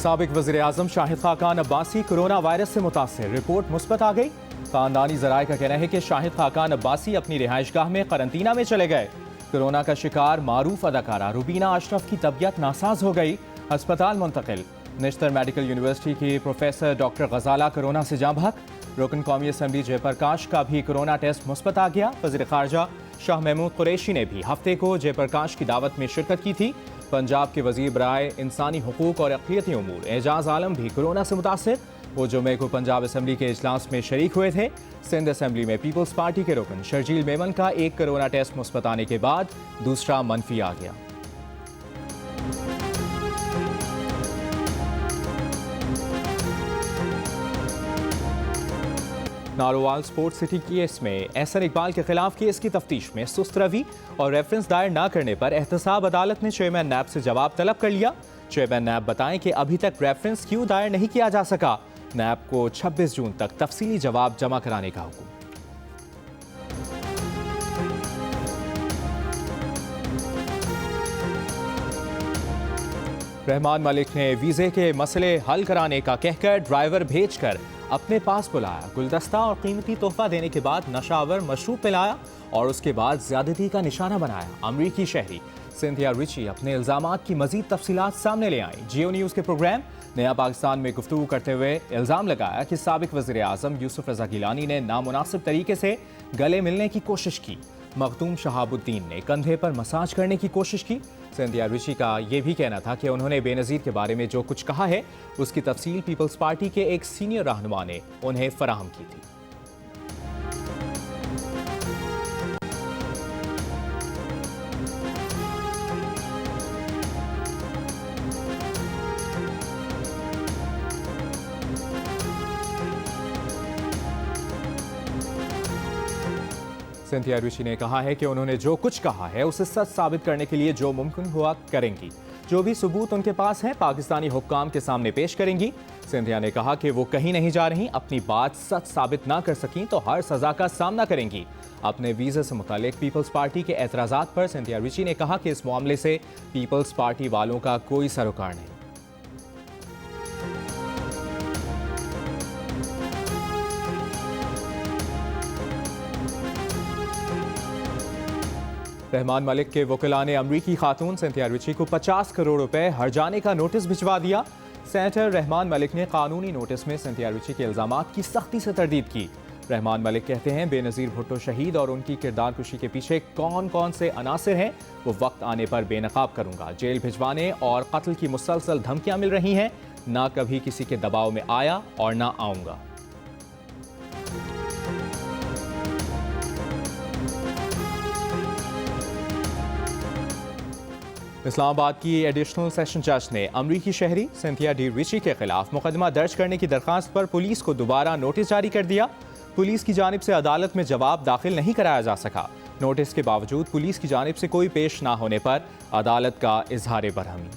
साबिक वज़ीर आज़म Shahid Khaqan Abbasi corona virus से मुतासिर, रिपोर्ट मुस्बत आ गई। खानदानी ज़राए का कहना है कि शाहिद खाकान अब्बासी अपनी रिहाइशगाह में करंतना में चले गए। कोरोना का शिकार मारूफ अदाकारा रुबीना अशरफ की तबीयत नासाज हो गई, अस्पताल मुंतकिल। नेशनल मेडिकल यूनिवर्सिटी की प्रोफेसर डॉक्टर गजाला कोरोना से जाँ बहक। रुकन कौमी असम्बली जयप्रकाश का भी कोरोना टेस्ट मुस्बत आ गया। वज़ीर ख़ारजा शाह महमूद कुरैशी ने भी हफ्ते को जयप्रकाश की दावत में शिरकत की थी। पंजाब के वज़ीर बराए इंसानी हुकूक और अक़लियती उमूर एजाज़ आलम भी कोरोना से मुतासिर। वो जुमे को पंजाब असम्बली के इजलास में शरीक हुए थे। सिंध असम्बली में पीपल्स पार्टी के रुकन शर्जील मेमन का एक कोरोना टेस्ट मुस्बत आने के बाद दूसरा मनफी आ गया। नारोवाल स्पोर्ट्स सिटी केस में एहसन इकबाल के खिलाफ केस की तफ्तीश में सुस्त रवि और रेफरेंस दायर न करने पर एहतसाब अदालत ने चेयरमैन नैब से जवाब तलब कर लिया। चेयरमैन नैब बताएं कि अभी तक रेफरेंस क्यों दायर नहीं किया जा सका। नैब को 26 जून तक तफसीली जवाब जमा कराने का हुक्म। रहमान मलिक ने वीजे के मसले हल कराने का कहकर ड्राइवर भेजकर अपने पास बुलाया। गुलदस्ता और कीमती तोहफा देने के बाद नशावर मशरूब पिलाया और उसके बाद ज्यादती का निशाना बनाया। अमरीकी शहरी सिंथिया रिची अपने इल्जामात की मजीद तफसीलात सामने ले आई। जियो न्यूज़ के प्रोग्राम नया पाकिस्तान में गुफ्तगू करते हुए इल्ज़ाम लगाया कि साबिक वज़ीर आज़म यूसुफ रज़ा गिलानी ने नामुनासिब तरीके से गले मिलने की कोशिश की। मखदूम शहाबुद्दीन ने कंधे पर मसाज करने की कोशिश की। सिंथिया रिची का यह भी कहना था कि उन्होंने बेनज़ीर के बारे में जो कुछ कहा है उसकी तफसील पीपल्स पार्टी के एक सीनियर रहनुमा ने उन्हें फराहम की थी। सिंथिया रिची ने कहा है कि उन्होंने जो कुछ कहा है उसे सच साबित करने के लिए जो मुमकिन हुआ करेंगी। जो भी सबूत उनके पास है पाकिस्तानी हुक्काम के सामने पेश करेंगी। सिंथिया ने कहा कि वो कहीं नहीं जा रही, अपनी बात सच साबित ना कर सकी तो हर सजा का सामना करेंगी। अपने वीज़े से मुतालिक पीपल्स पार्टी के एतराज़ात पर सिंथिया रिची ने कहा कि इस मामले से पीपल्स पार्टी वालों का कोई सरोकार नहीं। रहमान मलिक के वकीला ने अमरीकी खातून सिंथिया रिची को 50 करोड़ रुपए हर्जाने का नोटिस भिजवा दिया। सेनेटर रहमान मलिक ने कानूनी नोटिस में सिंथिया रिची के इल्जामात की सख्ती से तरदीद की। रहमान मलिक कहते हैं बेनज़ीर भुट्टो शहीद और उनकी किरदार कुशी के पीछे कौन कौन से अनासिर हैं वो वक्त आने पर बेनकाब करूंगा। जेल भिजवाने और कत्ल की मुसलसल धमकियां मिल रही हैं, ना कभी किसी के दबाव में आया और ना आऊंगा। इस्लामाबाद की एडिशनल सेशन जज ने अमरीकी शहरी सिंथिया डी रिची के खिलाफ मुकदमा दर्ज करने की दरखास्त पर पुलिस को दोबारा नोटिस जारी कर दिया। पुलिस की जानिब से अदालत में जवाब दाखिल नहीं कराया जा सका। नोटिस के बावजूद पुलिस की जानिब से कोई पेश ना होने पर अदालत का इजहार बरहमी।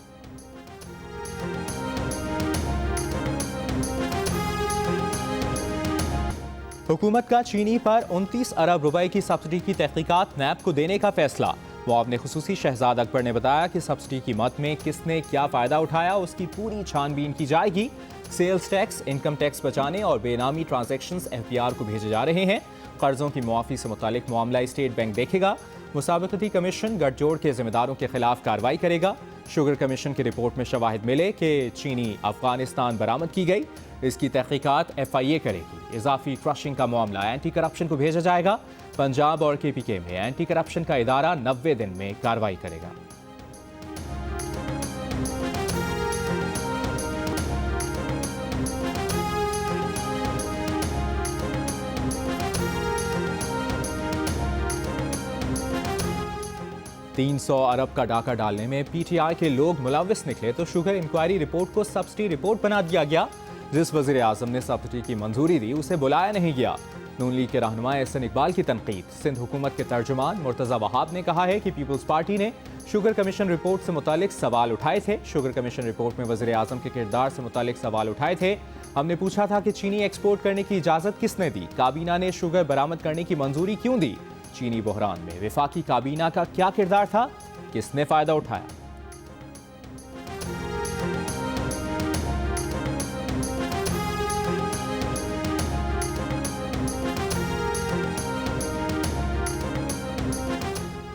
हुकूमत का चीनी पर 29 अरब रुपए की सब्सिडी की तहकीकात नैब को देने का फैसला। मुआवने खुसूसी शहजाद अकबर ने बताया कि सब्सिडी की मद में किसने क्या फ़ायदा उठाया उसकी पूरी छानबीन की जाएगी। सेल्स टैक्स, इनकम टैक्स बचाने और बेनामी ट्रांजैक्शंस FBR को भेजे जा रहे हैं। कर्जों की मुआफ़ी से मुतालिक मामला स्टेट बैंक देखेगा। मुसाबकती कमीशन गठजोड़ के जिम्मेदारों के खिलाफ कार्रवाई करेगा। शुगर कमीशन की रिपोर्ट में शवाहिद मिले कि चीनी अफगानिस्तान बरामद की गई, इसकी तहकीकात FIA करेगी। इजाफी क्रशिंग का मामला एंटी करप्शन को भेजा जाएगा। पंजाब और KPK में एंटी करप्शन का इदारा 90 दिन में कार्रवाई करेगा। $300 अरब का डाका डालने में PTI के लोग मुलविस निकले तो शुगर इंक्वायरी रिपोर्ट को सब्सिडी रिपोर्ट बना दिया गया। जिस वज़ीर आज़म ने सब्सिडी की मंजूरी दी उसे बुलाया नहीं गया। नून लीग के रहनुमा एहसन इकबाल की तनकीद। सिंध हुकूमत के तर्जुमान मुर्तज़ा वहाब ने कहा है कि पीपल्स पार्टी ने शुगर कमीशन रिपोर्ट से मुतालिक सवाल उठाए थे। शुगर कमीशन रिपोर्ट में वज़ीर आज़म के किरदार से मुतालिक सवाल उठाए थे। हमने पूछा था कि चीनी एक्सपोर्ट करने की इजाज़त किसने दी, काबीना ने शुगर बरामद करने की मंजूरी क्यों दी, चीनी बहरान में वफाकी काबीना का क्या किरदार था, किसने फ़ायदा उठाया।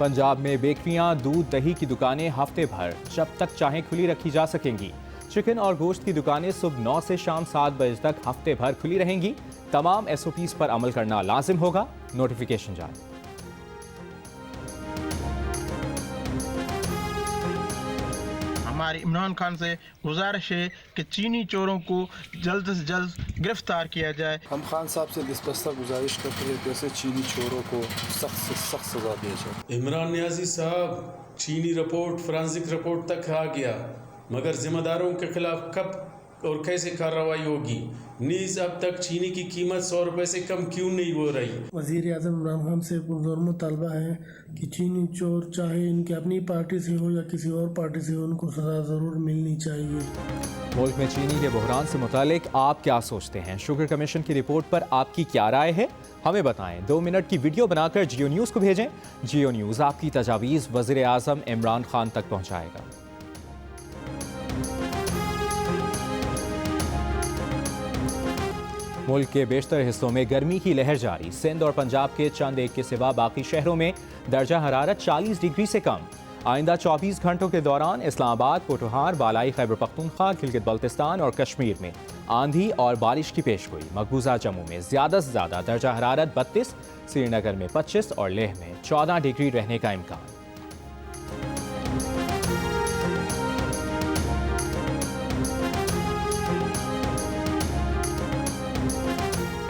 पंजाब में बेकरियां, दूध दही की दुकानें हफ्ते भर जब तक चाहें खुली रखी जा सकेंगी। चिकन और गोश्त की दुकानें सुबह 9 से शाम 7 बजे तक हफ्ते भर खुली रहेंगी। तमाम SOPs पर अमल करना लाजिम होगा, नोटिफिकेशन जारी। हमारी इमरान खान से गुजारिश है कि चीनी चोरों को जल्द से जल्द गिरफ्तार किया जाए। हम खान साहब से दिसबस्ता गुजारिश करते हैं कि ऐसे चीनी चोरों को सख्त से सख्त सजा दी जाए। इमरान नियाजी साहब, चीनी रिपोर्ट फोरेंसिक रिपोर्ट तक आ गया, मगर जिम्मेदारों के खिलाफ कब और कैसे कार्रवाई होगी? नीज अब तक चीनी की कीमत 100 रुपए से कम क्यों नहीं हो रही? वज़ीर आज़म इमरान खान से पुरज़ोर मुतालबा है कि चीनी चोर चाहे इनकी अपनी पार्टी से हो या किसी और पार्टी से हो, उनको सज़ा ज़रूर मिलनी चाहिए। मुल्क में चीनी के बहरान से मुतालिक आप क्या सोचते हैं? शुगर कमीशन की रिपोर्ट पर आपकी क्या राय है? हमें बताएं। 2 मिनट की वीडियो बनाकर जियो न्यूज़ को भेजें। जियो न्यूज़ आपकी तजावीज़ वज़ीर आज़म इमरान खान तक पहुँचाएगा। मुल्क के बेशतर हिस्सों में गर्मी की लहर जारी। सिंध और पंजाब के चंद एक के सिवा बाकी शहरों में दर्जा हरारत 40 डिग्री से कम। आइंदा 24 घंटों के दौरान इस्लामाबाद, पोठोहार, बालाई खैबर पख्तूनख्वा, गिलगित बल्तिस्तान और कश्मीर में आंधी और बारिश की पेशगोई। मकबूजा जम्मू में ज़्यादा से ज़्यादा दर्जा हरारत 32, श्रीनगर में 25 और लेह में 14 डिग्री रहने का इम्कान।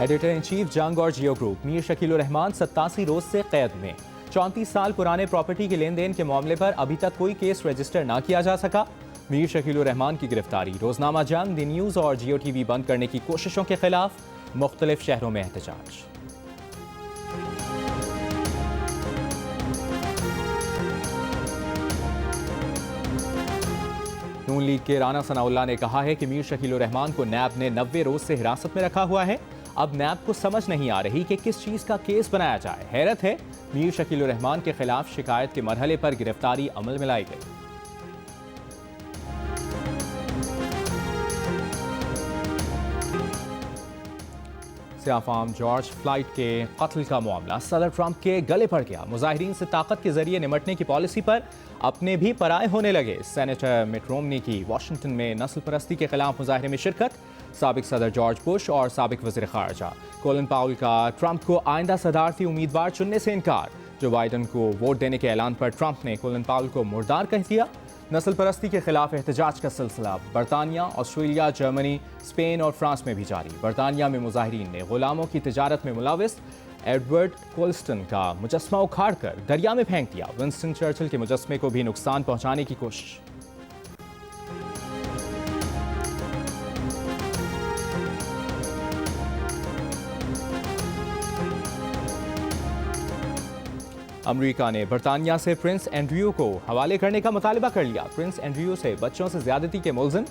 एडिटर इन चीफ जंग और जियो ग्रुप मीर शकील रहमान 87 रोज से कैद में। 34 साल पुराने प्रॉपर्टी के लेन देन के मामले पर अभी तक कोई केस रजिस्टर ना किया जा सका। मीर शकील रहमान की गिरफ्तारी, रोजनामा जंग, दी न्यूज़ और जियो TV बंद करने की कोशिशों के खिलाफ मुख्तलिफ शहरों में एहतजाज। नून लीग के राना सनाउल्लाह ने कहा है कि मीर शकील रहमान को नैब ने 90 रोज से हिरासत में रखा हुआ है। अब नैब को समझ नहीं आ रही कि किस चीज का केस बनाया जाए। हैरत है, मीर शकील रहमान के खिलाफ शिकायत के मरहले पर गिरफ्तारी अमल में लाई गई। सियाफाम जॉर्ज फ्लाइट के कत्ल का मामला सदर ट्रंप के गले पड़ गया। मुजाहिरीन से ताकत के जरिए निमटने की पॉलिसी पर अपने भी पराए होने लगे। सेनेटर मिट रोमनी की वाशिंगटन में नस्ल परस्ती के खिलाफ मुजाहरे में शिरकत। साबिक सदर जॉर्ज बुश और साबिक वज़ीर ख़ारजा कोलिन पाउल का ट्रंप को आइंदा सदारती उम्मीदवार चुनने से इनकार। जो बाइडन को वोट देने के ऐलान पर ट्रंप ने कोलिन पाउल को मुर्दार कह दिया। नस्ल परस्ती के खिलाफ एहतजाज का सिलसिला बरतानिया, ऑस्ट्रेलिया, जर्मनी, स्पेन और फ्रांस में भी जारी। बरतानिया में मुजाहिरीन ने गुलामों की तिजारत में मुलविस एडवर्ड कोल्स्टन का मुजस्मा उखाड़कर दरिया में फेंक दिया। विंस्टन चर्चिल के मुजस्मे को भी नुकसान पहुंचाने की कोशिश। अमेरिका ने बरतानिया से प्रिंस एंड्रयू को हवाले करने का मुतालबा कर लिया। प्रिंस एंड्रयू से बच्चों से ज्यादती के मुल्जिम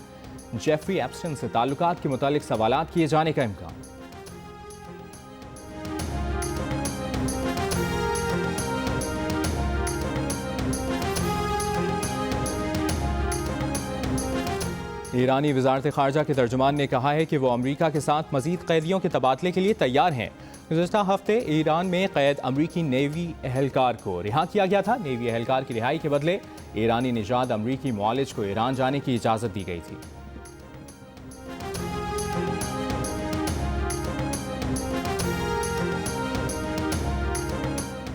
जेफरी एप्स्टन से ताल्लुकात के मुतालिक सवालात किए जाने का इम्कान। ईरानी वजारत खारजा के तर्जुमान ने कहा है कि वो अमेरिका के साथ मजीद कैदियों के तबादले के लिए तैयार हैं। गुज़श्ता हफ्ते ईरान में कैद अमरीकी नेवी एहलकार को रिहा किया गया था। नेवी एहलकार की रिहाई के बदले ईरानी निजात अमरीकी मुआलिज को ईरान जाने की इजाज़त दी गई थी।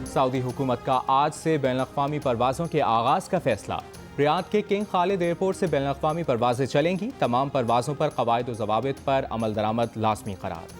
सऊदी हुकूमत का आज से बैनुल-अक़वामी परवाज़ों के आगाज़ का फैसला। रियाद के किंग खालिद एयरपोर्ट से बैनुल-अक़वामी परवाज़ें चलेंगी। तमाम परवाज़ों पर क़वाइद व ज़वाबित पर अमल दरामद लाज़मी करार।